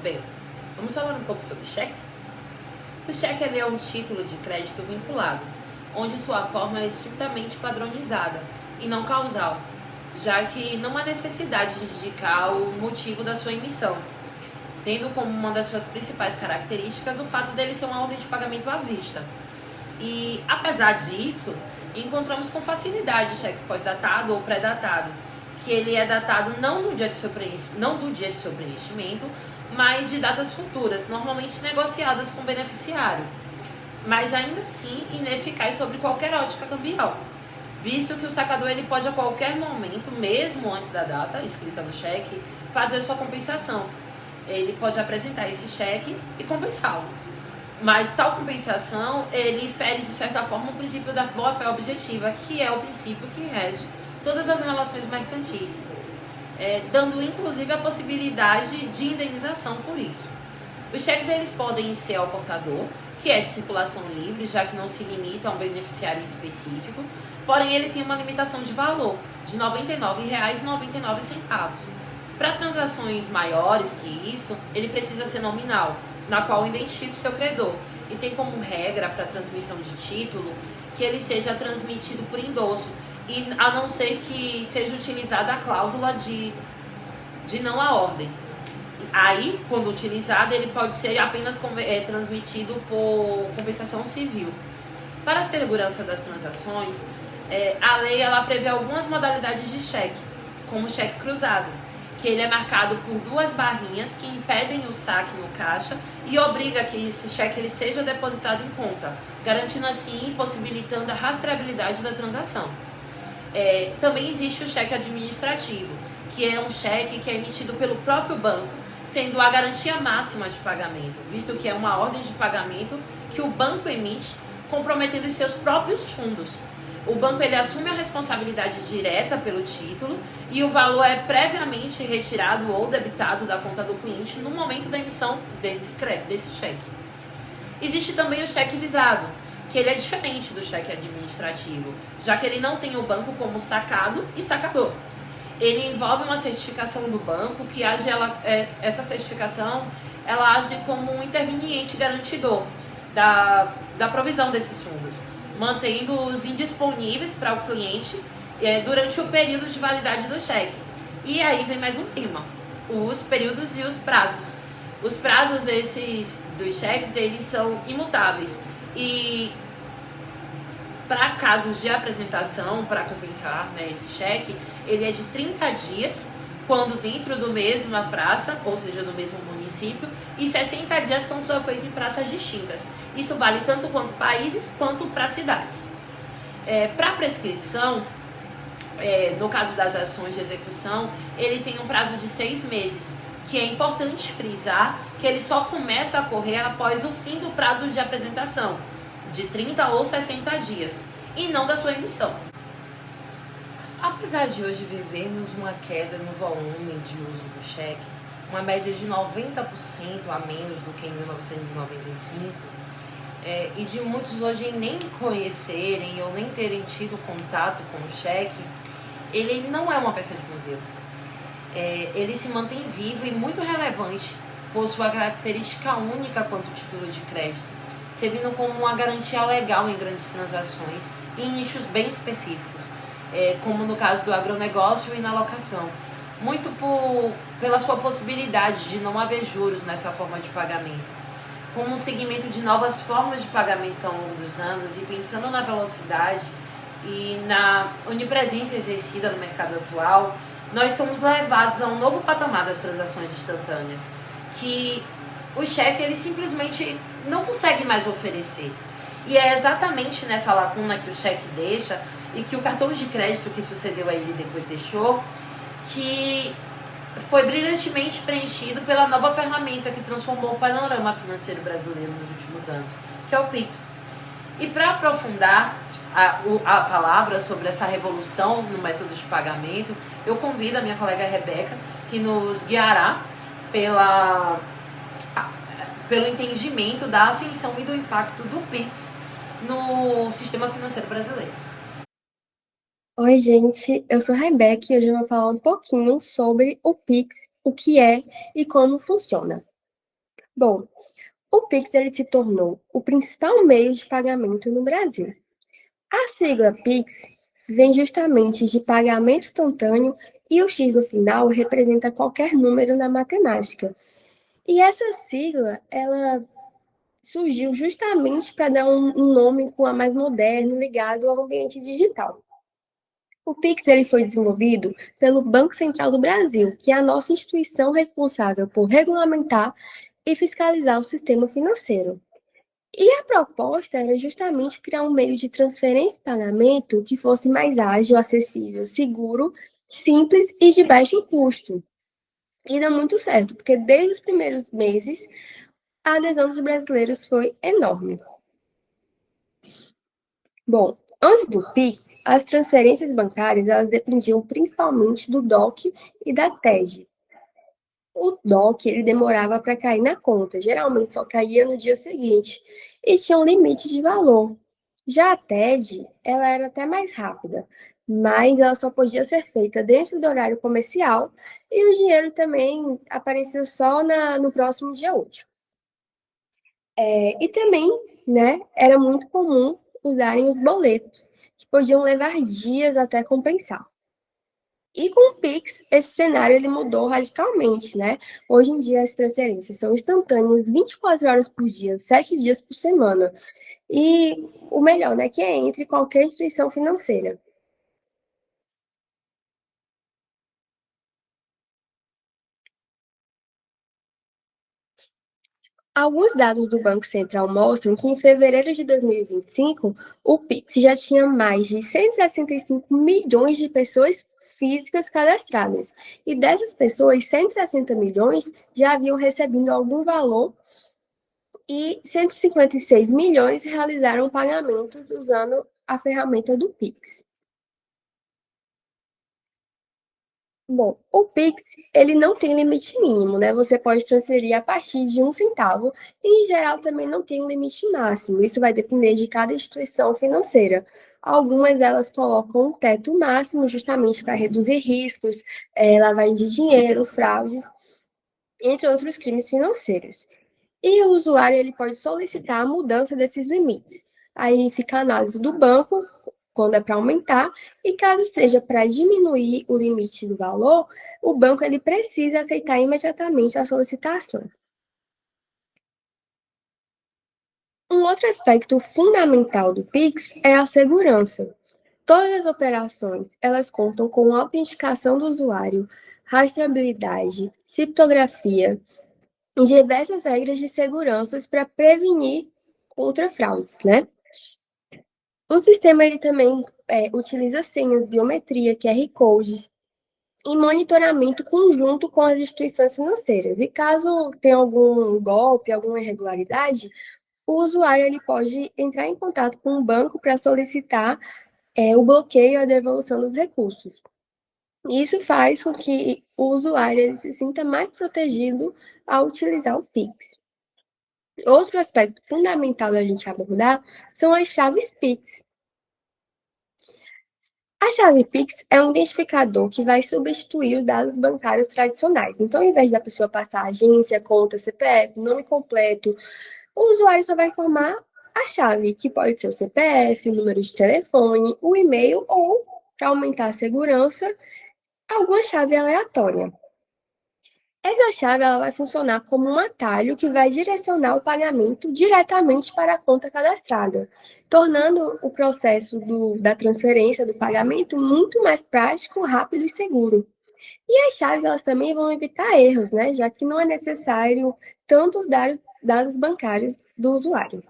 Bem, vamos falar um pouco sobre cheques? O cheque ele é um título de crédito vinculado, onde sua forma é estritamente padronizada e não causal, já que não há necessidade de indicar o motivo da sua emissão, tendo como uma das suas principais características o fato dele ser uma ordem de pagamento à vista. E, apesar disso, encontramos com facilidade o cheque pós-datado ou pré-datado, que ele é datado não do dia de seu preenchimento, mas de datas futuras, normalmente negociadas com o beneficiário, mas ainda assim ineficaz sobre qualquer ótica cambial, visto que o sacador ele pode a qualquer momento, mesmo antes da data escrita no cheque, fazer sua compensação. Ele pode apresentar esse cheque e compensá-lo. Mas tal compensação, ele fere de certa forma o princípio da boa-fé objetiva, que é o princípio que rege todas as relações mercantis, dando inclusive a possibilidade de indenização por isso. Os cheques eles podem ser ao portador, que é de circulação livre, já que não se limita a um beneficiário específico, porém ele tem uma limitação de valor de R$ 99,99. Para transações maiores que isso, ele precisa ser nominal, na qual identifica o seu credor, e tem como regra para transmissão de título que ele seja transmitido por endosso, e a não ser que seja utilizada a cláusula de não à ordem. Aí, quando utilizado, ele pode ser apenas transmitido por compensação civil. Para a segurança das transações, a lei ela prevê algumas modalidades de cheque, como o cheque cruzado, que ele é marcado por duas barrinhas que impedem o saque no caixa e obriga que esse cheque ele seja depositado em conta, garantindo assim, possibilitando a rastreabilidade da transação. Também existe o cheque administrativo, que é um cheque que é emitido pelo próprio banco, sendo a garantia máxima de pagamento, visto que é uma ordem de pagamento que o banco emite, comprometendo os seus próprios fundos. O banco ele assume a responsabilidade direta pelo título e o valor é previamente retirado ou debitado da conta do cliente no momento da emissão desse cheque. Existe também o cheque visado, que ele é diferente do cheque administrativo, já que ele não tem o banco como sacado e sacador. Ele envolve uma certificação do banco, que essa certificação ela age como um interveniente garantidor da provisão desses fundos, mantendo-os indisponíveis para o cliente durante o período de validade do cheque. E aí vem mais um tema, os períodos e os prazos. Os prazos dos cheques, eles são imutáveis. E para casos de apresentação, para compensar esse cheque, ele é de 30 dias, quando dentro do mesma praça, ou seja, do mesmo município, e 60 dias quando são feitos em praças distintas. Isso vale tanto quanto países, quanto para cidades. Para prescrição, no caso das ações de execução, ele tem um prazo de 6 meses, que é importante frisar que ele só começa a correr após o fim do prazo de apresentação, de 30 ou 60 dias, e não da sua emissão. Apesar de hoje vivermos uma queda no volume de uso do cheque, uma média de 90% a menos do que em 1995, e de muitos hoje nem conhecerem ou nem terem tido contato com o cheque, ele não é uma peça de museu. Ele se mantém vivo e muito relevante por sua característica única quanto título de crédito, servindo como uma garantia legal em grandes transações e em nichos bem específicos, como no caso do agronegócio e na locação, muito pela sua possibilidade de não haver juros nessa forma de pagamento. Como um segmento de novas formas de pagamentos ao longo dos anos e pensando na velocidade e na onipresença exercida no mercado atual, nós somos levados a um novo patamar das transações instantâneas, que o cheque ele simplesmente não consegue mais oferecer. E é exatamente nessa lacuna que o cheque deixa e que o cartão de crédito que sucedeu a ele depois deixou, que foi brilhantemente preenchido pela nova ferramenta que transformou o panorama financeiro brasileiro nos últimos anos, que é o Pix. E para aprofundar a palavra sobre essa revolução no método de pagamento, eu convido a minha colega Rebeca, que nos guiará pelo entendimento da ascensão e do impacto do Pix no sistema financeiro brasileiro. Oi, gente, eu sou a Rebeca e hoje eu vou falar um pouquinho sobre o Pix, o que é e como funciona. Bom, o Pix ele se tornou o principal meio de pagamento no Brasil. A sigla Pix vem justamente de pagamento instantâneo e o X no final representa qualquer número na matemática. E essa sigla, ela surgiu justamente para dar um nome com a mais moderno ligado ao ambiente digital. O Pix ele foi desenvolvido pelo Banco Central do Brasil, que é a nossa instituição responsável por regulamentar e fiscalizar o sistema financeiro. E a proposta era justamente criar um meio de transferência e pagamento que fosse mais ágil, acessível, seguro, simples e de baixo custo. E deu muito certo, porque desde os primeiros meses a adesão dos brasileiros foi enorme. Bom, antes do Pix, as transferências bancárias elas dependiam principalmente do DOC e da TED. O DOC ele demorava para cair na conta, geralmente só caía no dia seguinte e tinha um limite de valor. Já a TED, ela era até mais rápida, mas ela só podia ser feita dentro do horário comercial e o dinheiro também aparecia só no próximo dia útil. E também, né, era muito comum usarem os boletos, que podiam levar dias até compensar. E com o Pix, esse cenário ele mudou radicalmente, né? Hoje em dia as transferências são instantâneas 24 horas por dia, 7 dias por semana. E o melhor, né, que é entre qualquer instituição financeira. Alguns dados do Banco Central mostram que em fevereiro de 2025, o Pix já tinha mais de 165 milhões de pessoas físicas cadastradas. E dessas pessoas, 160 milhões já haviam recebido algum valor e 156 milhões realizaram pagamentos usando a ferramenta do Pix. Bom, o Pix, ele não tem limite mínimo, né? Você pode transferir a partir de 1 centavo e, em geral, também não tem um limite máximo. Isso vai depender de cada instituição financeira. Algumas elas colocam um teto máximo justamente para reduzir riscos, lavagem de dinheiro, fraudes, entre outros crimes financeiros. E o usuário ele pode solicitar a mudança desses limites. Aí fica a análise do banco, quando é para aumentar, e caso seja para diminuir o limite do valor, o banco ele precisa aceitar imediatamente a solicitação. Um outro aspecto fundamental do Pix é a segurança. Todas as operações, elas contam com autenticação do usuário, rastreabilidade, criptografia e diversas regras de segurança para prevenir contra fraudes, né? O sistema ele também utiliza senhas, biometria, QR codes e monitoramento conjunto com as instituições financeiras. E caso tenha algum golpe, alguma irregularidade, o usuário ele pode entrar em contato com o banco para solicitar o bloqueio e a devolução dos recursos. Isso faz com que o usuário ele se sinta mais protegido ao utilizar o Pix. Outro aspecto fundamental da gente abordar são as chaves Pix. A chave Pix é um identificador que vai substituir os dados bancários tradicionais. Então, ao invés da pessoa passar agência, conta, CPF, nome completo, o usuário só vai informar a chave, que pode ser o CPF, o número de telefone, o e-mail ou, para aumentar a segurança, alguma chave aleatória. Essa chave ela vai funcionar como um atalho que vai direcionar o pagamento diretamente para a conta cadastrada, tornando o processo da transferência do pagamento muito mais prático, rápido e seguro. E as chaves elas também vão evitar erros, né? Já que não é necessário tantos dados bancários do usuário.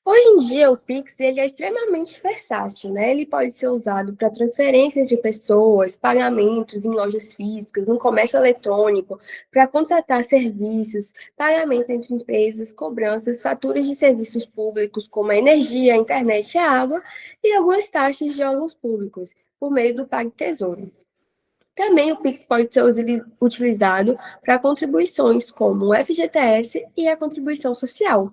Hoje em dia, o Pix ele é extremamente versátil, né? Ele pode ser usado para transferências de pessoas, pagamentos em lojas físicas, no comércio eletrônico, para contratar serviços, pagamento entre empresas, cobranças, faturas de serviços públicos, como a energia, a internet e a água, e algumas taxas de órgãos públicos, por meio do PagTesouro. Também o Pix pode ser utilizado para contribuições como o FGTS e a contribuição social.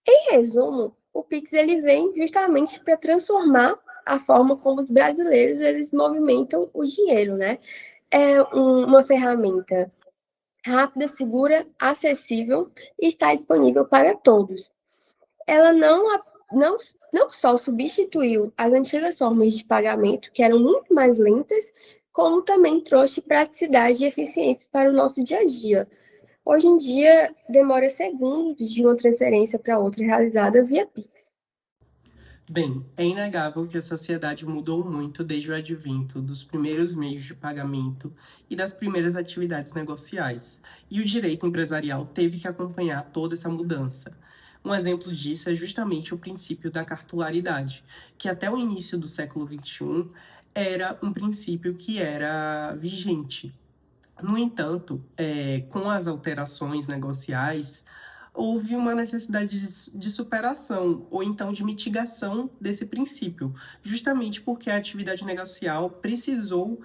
Em resumo, o Pix ele vem justamente para transformar a forma como os brasileiros eles movimentam o dinheiro, né? É uma ferramenta rápida, segura, acessível e está disponível para todos. Ela não, não só substituiu as antigas formas de pagamento, que eram muito mais lentas, como também trouxe praticidade e eficiência para o nosso dia a dia. Hoje em dia, demora segundos de uma transferência para outra realizada via Pix. Bem, é inegável que a sociedade mudou muito desde o advento dos primeiros meios de pagamento e das primeiras atividades negociais, e o direito empresarial teve que acompanhar toda essa mudança. Um exemplo disso é justamente o princípio da cartularidade, que até o início do século XXI era um princípio que era vigente. No entanto, com as alterações negociais, houve uma necessidade de superação ou então de mitigação desse princípio, justamente porque a atividade negocial precisou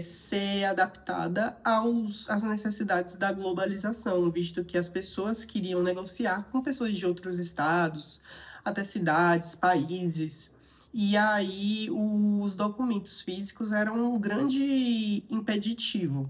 ser adaptada às necessidades da globalização, visto que as pessoas queriam negociar com pessoas de outros estados, até cidades, países. E aí os documentos físicos eram um grande impeditivo.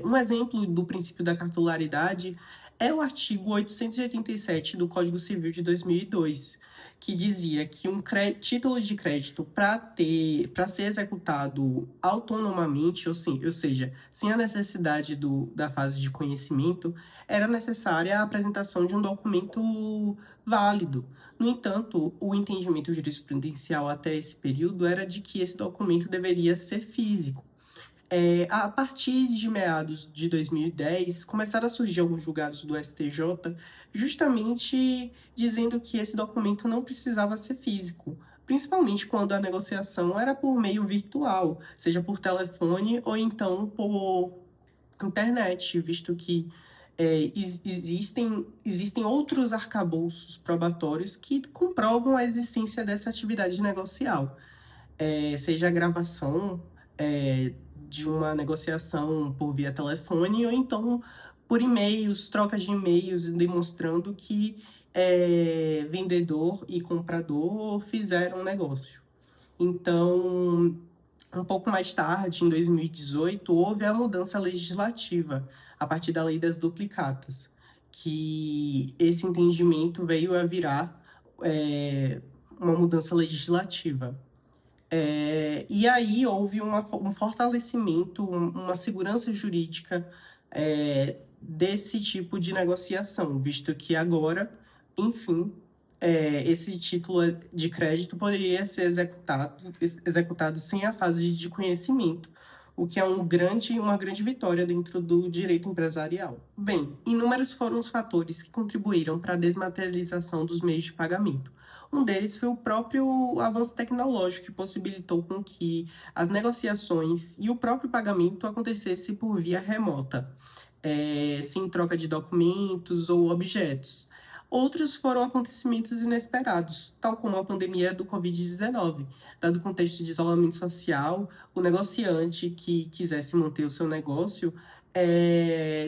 Um exemplo do princípio da cartularidade é o artigo 887 do Código Civil de 2002, que dizia que um título de crédito para ser executado autonomamente, ou seja, sem a necessidade da fase de conhecimento, era necessária a apresentação de um documento válido. No entanto, o entendimento jurisprudencial até esse período era de que esse documento deveria ser físico. A partir de meados de 2010, começaram a surgir alguns julgados do STJ, justamente dizendo que esse documento não precisava ser físico, principalmente quando a negociação era por meio virtual, seja por telefone ou então por internet, visto que existem outros arcabouços probatórios que comprovam a existência dessa atividade negocial, seja a gravação de uma negociação por via telefone ou então por e-mails, troca de e-mails, demonstrando que vendedor e comprador fizeram um negócio. Então, um pouco mais tarde, em 2018, houve a mudança legislativa, a partir da Lei das Duplicatas, que esse entendimento veio a virar uma mudança legislativa. E aí houve um fortalecimento, uma segurança jurídica desse tipo de negociação, visto que agora, enfim, esse título de crédito poderia ser executado sem a fase de conhecimento, o que é uma grande vitória dentro do direito empresarial. Bem, inúmeros foram os fatores que contribuíram para a desmaterialização dos meios de pagamento. Um deles foi o próprio avanço tecnológico, que possibilitou com que as negociações e o próprio pagamento acontecesse por via remota, sem troca de documentos ou objetos. Outros foram acontecimentos inesperados, tal como a pandemia do Covid-19. Dado o contexto de isolamento social, o negociante que quisesse manter o seu negócio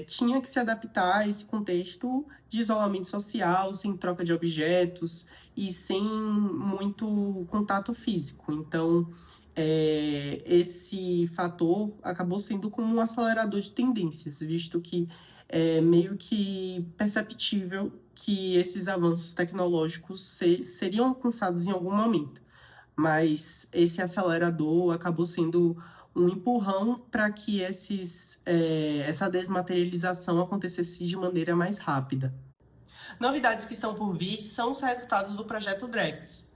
tinha que se adaptar a esse contexto de isolamento social, sem troca de objetos e sem muito contato físico. Então, esse fator acabou sendo como um acelerador de tendências, visto que é meio que perceptível que esses avanços tecnológicos seriam alcançados em algum momento. Mas esse acelerador acabou sendo um empurrão para que essa desmaterialização acontecesse de maneira mais rápida. Novidades que estão por vir são os resultados do projeto Drex.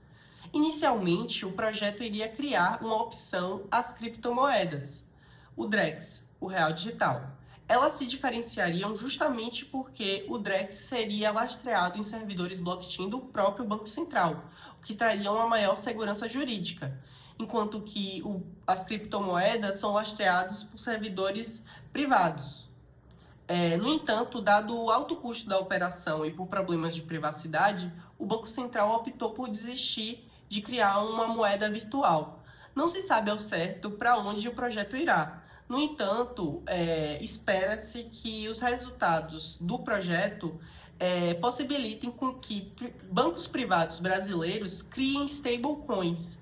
Inicialmente, o projeto iria criar uma opção às criptomoedas, o Drex, o real digital. Elas se diferenciariam justamente porque o Drex seria lastreado em servidores blockchain do próprio Banco Central, o que traria uma maior segurança jurídica, enquanto que as criptomoedas são lastreadas por servidores privados. No entanto, dado o alto custo da operação e por problemas de privacidade, o Banco Central optou por desistir de criar uma moeda virtual. Não se sabe ao certo para onde o projeto irá. No entanto, espera-se que os resultados do projeto possibilitem com que bancos privados brasileiros criem stablecoins,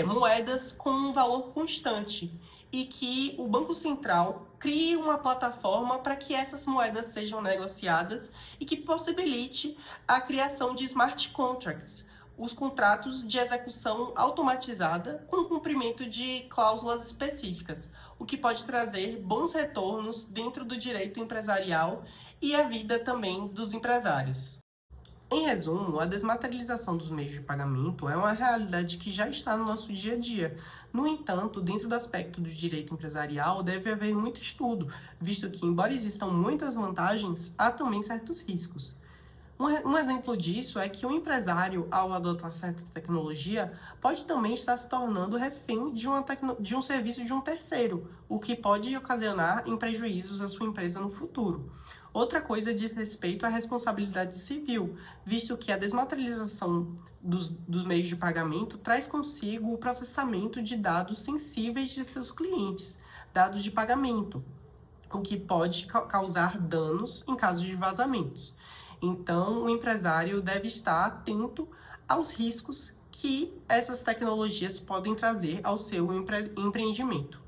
moedas com um valor constante, e que o Banco Central crie uma plataforma para que essas moedas sejam negociadas e que possibilite a criação de smart contracts, os contratos de execução automatizada com cumprimento de cláusulas específicas, o que pode trazer bons retornos dentro do direito empresarial e a vida também dos empresários. Em resumo, a desmaterialização dos meios de pagamento é uma realidade que já está no nosso dia a dia. No entanto, dentro do aspecto do direito empresarial, deve haver muito estudo, visto que, embora existam muitas vantagens, há também certos riscos. Um exemplo disso é que o empresário, ao adotar certa tecnologia, pode também estar se tornando refém de um serviço de um terceiro, o que pode ocasionar em prejuízos à sua empresa no futuro. Outra coisa diz respeito à responsabilidade civil, visto que a desmaterialização dos meios de pagamento traz consigo o processamento de dados sensíveis de seus clientes, dados de pagamento, o que pode causar danos em caso de vazamentos. Então, o empresário deve estar atento aos riscos que essas tecnologias podem trazer ao seu empreendimento.